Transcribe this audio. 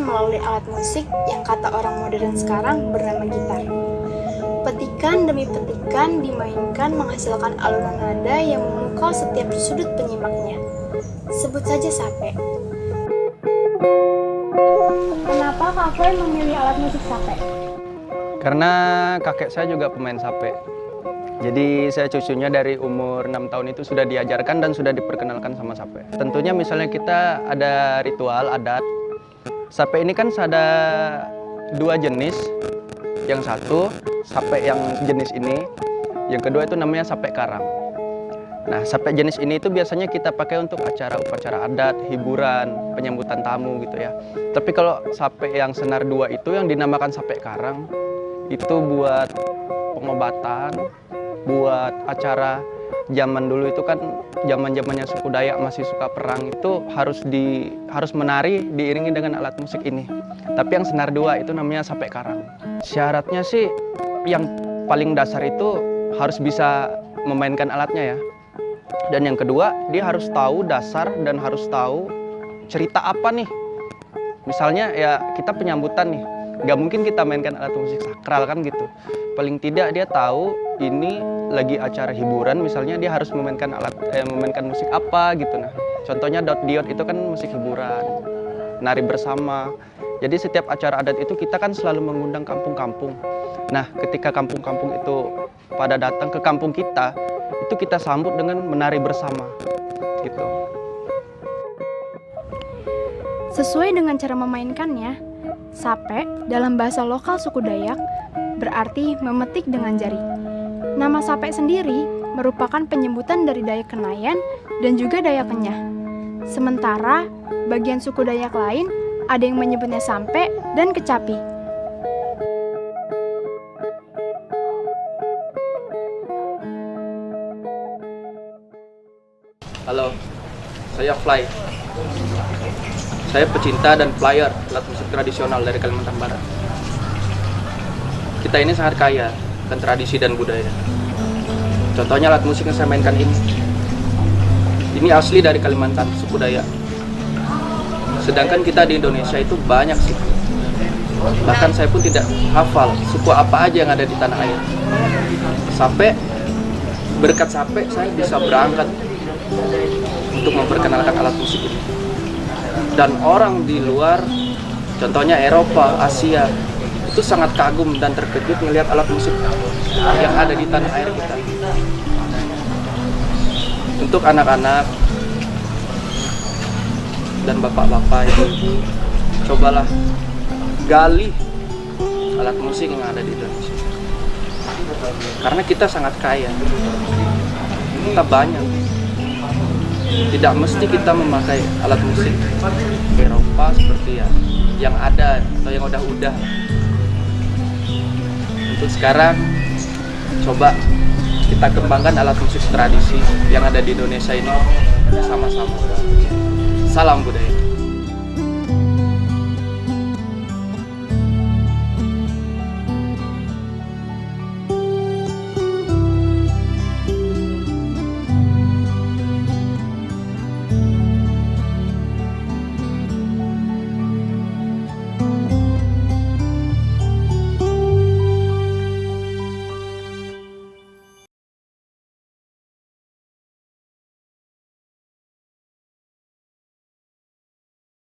disampaikan melalui alat musik yang kata orang modern sekarang bernama gitar. Petikan demi petikan dimainkan menghasilkan alunan nada yang memukau setiap sudut penyimaknya. Sebut saja sape. Kenapa Kak Floy memilih alat musik sape? Karena kakek saya juga pemain sape. Jadi saya cucunya dari umur 6 tahun itu sudah diajarkan dan sudah diperkenalkan sama sape. Tentunya misalnya kita ada ritual adat. Sape ini kan ada dua jenis. Yang satu sape yang jenis ini, yang kedua itu namanya sape karang. Nah, sape jenis ini itu biasanya kita pakai untuk acara upacara adat, hiburan, penyambutan tamu gitu ya. Tapi kalau sape yang senar dua itu yang dinamakan sape karang, itu buat pengobatan, buat acara zaman dulu itu kan zaman-zamannya suku Dayak masih suka perang, itu harus menari diiringi dengan alat musik ini. Tapi yang senar dua itu namanya sape karang. Syaratnya sih yang paling dasar itu harus bisa memainkan alatnya ya. Dan yang kedua, dia harus tahu dasar dan harus tahu cerita apa nih. Misalnya ya kita penyambutan nih, nggak mungkin kita mainkan alat musik sakral kan gitu. Paling tidak dia tahu ini lagi acara hiburan, misalnya dia harus memainkan musik apa gitu. Nah, contohnya diot itu kan musik hiburan, nari bersama. Jadi setiap acara adat itu kita kan selalu mengundang kampung-kampung. Nah, ketika kampung-kampung itu pada datang ke kampung kita, itu kita sambut dengan menari bersama gitu. Sesuai dengan cara memainkannya, sape dalam bahasa lokal suku Dayak berarti memetik dengan jari. Nama sape sendiri merupakan penyebutan dari Dayak Kenayan dan juga Dayak Kenyah. Sementara bagian suku Dayak lain ada yang menyebutnya sampe dan kecapi. Halo, saya Fly. Saya pecinta dan player alat musik tradisional dari Kalimantan Barat. Kita ini sangat kaya akan tradisi dan budaya. Contohnya alat musik yang saya mainkan ini. Ini asli dari Kalimantan, suku Dayak. Sedangkan kita di Indonesia itu banyak sih. Bahkan saya pun tidak hafal suku apa aja yang ada di tanah air. Sampai berkat sape saya bisa berangkat untuk memperkenalkan alat musik ini. Dan orang di luar, contohnya Eropa, Asia, itu sangat kagum dan terkejut melihat alat musik yang ada di tanah air kita. Untuk anak-anak dan bapak-bapak itu, cobalah gali alat musik yang ada di Indonesia. Karena kita sangat kaya, kita banyak. Tidak mesti kita memakai alat musik Eropa seperti yang ada atau yang udah-udah. Untuk sekarang, coba kita kembangkan alat musik tradisi yang ada di Indonesia ini sama-sama. Salam budaya.